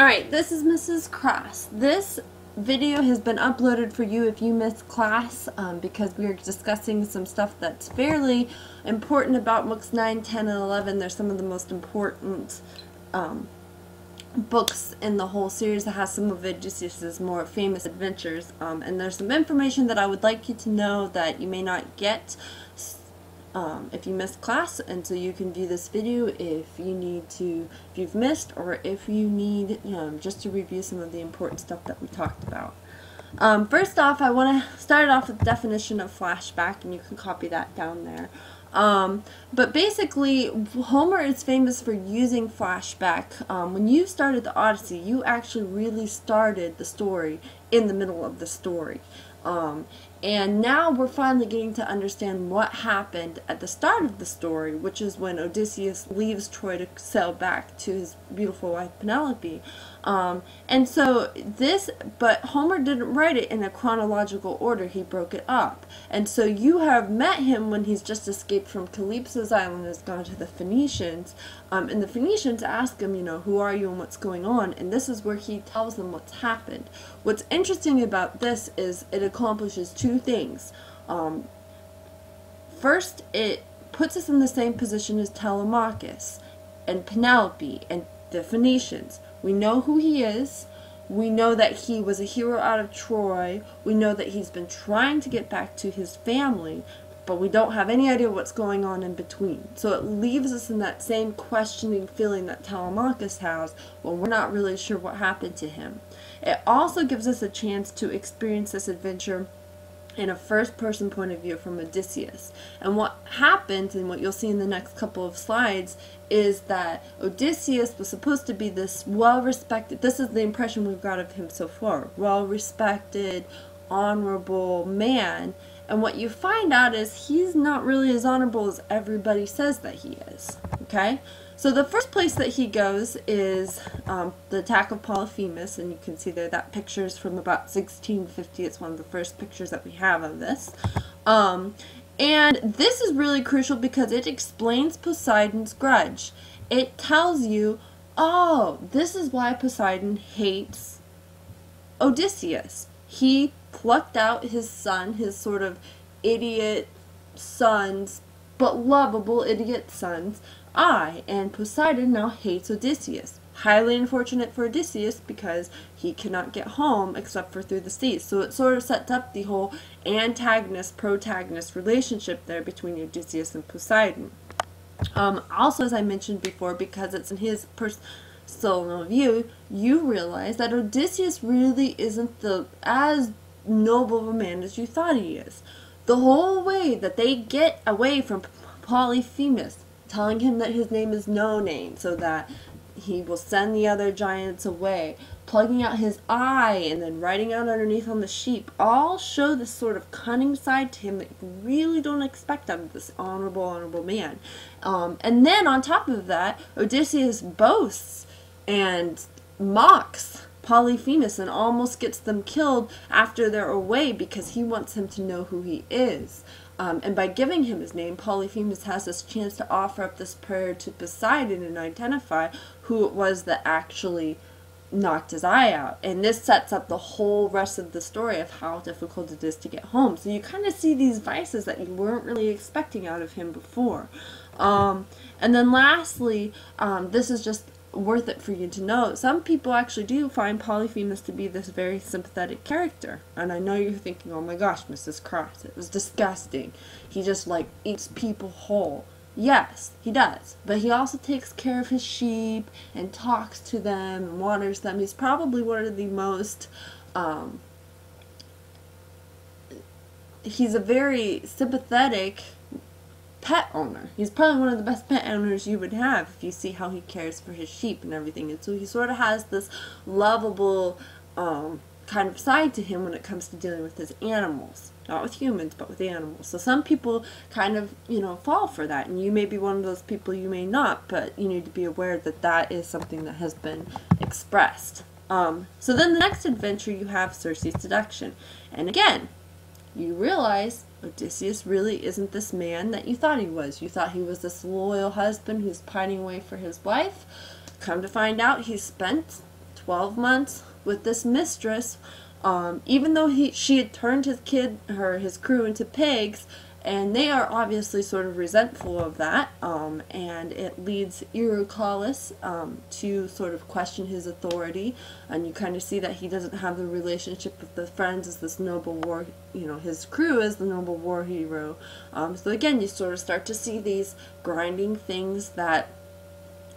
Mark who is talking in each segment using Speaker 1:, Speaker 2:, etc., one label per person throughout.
Speaker 1: Alright, this is Mrs. Cross. This video has been uploaded for you if you missed class because we are discussing some stuff that's fairly important about books 9, 10, and 11. They're some of the most important books in the whole series that has some of Odysseus' more famous adventures. And there's some information that I would like you to know that you may not get if you missed class, and so you can view this video if you've missed, or if you need just to review some of the important stuff that we talked about. First off, I want to start off with the definition of flashback, and you can copy that down there. But basically, Homer is famous for using flashback. When you started the Odyssey, you actually really started the story in the middle of the story. And now we're finally getting to understand what happened at the start of the story, which is when Odysseus leaves Troy to sail back to his beautiful wife Penelope. And so but Homer didn't write it in a chronological order, he broke it up. And so you have met him when he's just escaped from Calypso's island and has gone to the Phoenicians. And the Phoenicians ask him, who are you and what's going on? And this is where he tells them what's happened. What's interesting about this is it accomplishes two things. First, it puts us in the same position as Telemachus and Penelope and the Phoenicians. We know who he is. We know that he was a hero out of Troy. We know that he's been trying to get back to his family, but we don't have any idea what's going on in between. So it leaves us in that same questioning feeling that Telemachus has when we're not really sure what happened to him. It also gives us a chance to experience this adventure in a first-person point of view from Odysseus. And what happens, and what you'll see in the next couple of slides, is that Odysseus was supposed to be this well-respected, this is the impression we've got of him so far, well-respected, honorable man. And what you find out is he's not really as honorable as everybody says that he is. Okay? So the first place that he goes is the attack of Polyphemus, and you can see there that picture is from about 1650. It's one of the first pictures that we have of this. And this is really crucial because it explains Poseidon's grudge. It tells you, oh, this is why Poseidon hates Odysseus. He plucked out his son, his sort of idiot son's, but lovable idiot son's eye, and Poseidon now hates Odysseus. Highly unfortunate for Odysseus because he cannot get home except for through the seas. So it sort of sets up the whole antagonist-protagonist relationship there between Odysseus and Poseidon. Also, as I mentioned before, because it's in his personal view, you realize that Odysseus really isn't as noble of a man as you thought he is. The whole way that they get away from Polyphemus, telling him that his name is no name so that he will send the other giants away, plugging out his eye and then writing out underneath on the sheep, all show this sort of cunning side to him that you really don't expect out of this honorable man. And then on top of that, Odysseus boasts and mocks Polyphemus and almost gets them killed after they're away because he wants him to know who he is. And by giving him his name, Polyphemus has this chance to offer up this prayer to Poseidon and identify who it was that actually knocked his eye out. And this sets up the whole rest of the story of how difficult it is to get home. So you kind of see these vices that you weren't really expecting out of him before. And then lastly, this is just worth it for you to know. Some people actually do find Polyphemus to be this very sympathetic character. And I know you're thinking, oh my gosh, Mrs. Cross, it was disgusting. He just eats people whole. Yes, he does. But he also takes care of his sheep and talks to them and waters them. He's probably one of the most, he's a very sympathetic pet owner. He's probably one of the best pet owners you would have if you see how he cares for his sheep and everything. And so he sort of has this lovable kind of side to him when it comes to dealing with his animals. Not with humans, but with animals. So some people kind of, fall for that. And you may be one of those people, you may not, but you need to be aware that that is something that has been expressed. So then the next adventure you have Circe's seduction. And again, you realize Odysseus really isn't this man that you thought he was. You thought he was this loyal husband who's pining away for his wife. Come to find out, he spent 12 months with this mistress, even though she had turned his crew into pigs, and they are obviously sort of resentful of that, and it leads Euryclus to sort of question his authority, and you kind of see that he doesn't have the relationship with the friends as this noble war, his crew as the noble war hero. So again, you sort of start to see these grinding things that,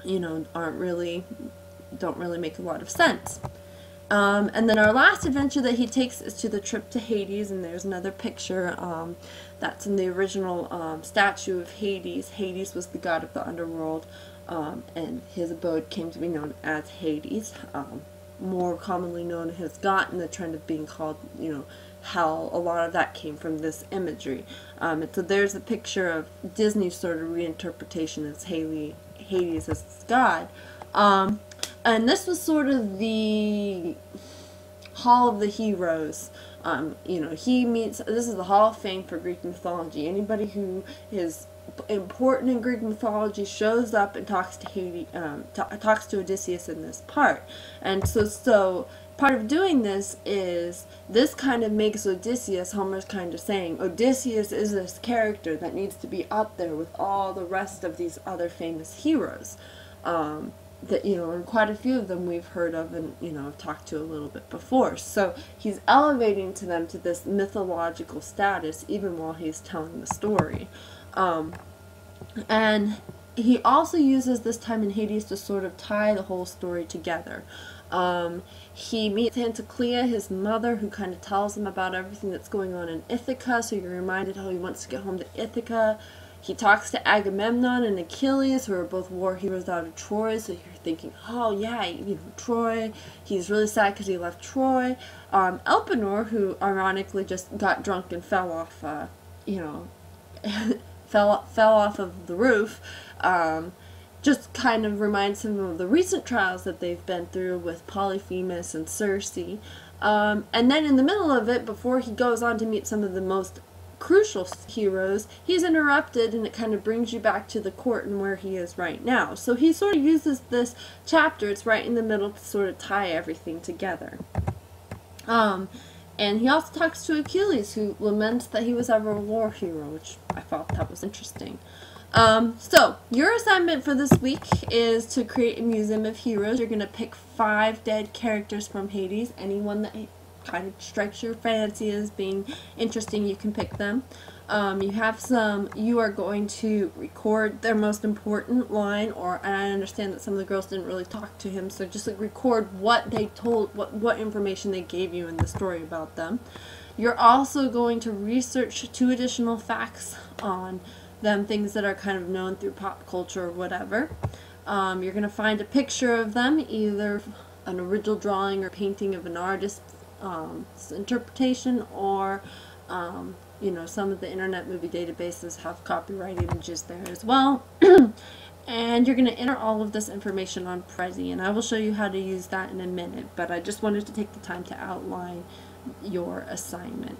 Speaker 1: don't really make a lot of sense. And then our last adventure that he takes is to the trip to Hades, and there's another picture that's in the original statue of Hades. Hades was the god of the underworld, and his abode came to be known as Hades, more commonly known as God, and the trend of being called, hell. A lot of that came from this imagery. And so there's a picture of Disney's sort of reinterpretation as Hades as God. And this was sort of the Hall of the Heroes. This is the Hall of Fame for Greek mythology. Anybody who is important in Greek mythology shows up and talks to talks to Odysseus in this part. And so part of doing this kind of makes Odysseus, Homer's kind of saying, Odysseus is this character that needs to be up there with all the rest of these other famous heroes. That, and quite a few of them we've heard of and, have talked to a little bit before. So he's elevating them to this mythological status even while he's telling the story. And he also uses this time in Hades to sort of tie the whole story together. He meets Anticlea, his mother, who kind of tells him about everything that's going on in Ithaca, so you're reminded how he wants to get home to Ithaca. He talks to Agamemnon and Achilles, who are both war heroes out of Troy, so you're thinking, oh yeah, Troy, he's really sad because he left Troy. Elpenor, who ironically just got drunk and fell off, fell off of the roof, just kind of reminds him of the recent trials that they've been through with Polyphemus and Circe. And then in the middle of it, before he goes on to meet some of the most crucial heroes, he's interrupted, and it kind of brings you back to the court and where he is right now. So he sort of uses this chapter, it's right in the middle, to sort of tie everything together. And he also talks to Achilles, who laments that he was ever a war hero, which I thought that was interesting. So your assignment for this week is to create a museum of heroes. You're going to pick 5 dead characters from Hades, anyone that kind of strikes your fancy as being interesting, you can pick them. You are going to record their most important line, and I understand that some of the girls didn't really talk to him, so just record what they told, what information they gave you in the story about them. You're also going to research 2 additional facts on them, things that are kind of known through pop culture or whatever. You're going to find a picture of them, either an original drawing or painting of an artist's interpretation, or some of the internet movie databases have copyright images there as well. And you're going to enter all of this information on Prezi, and I will show you how to use that in a minute, but I just wanted to take the time to outline your assignment.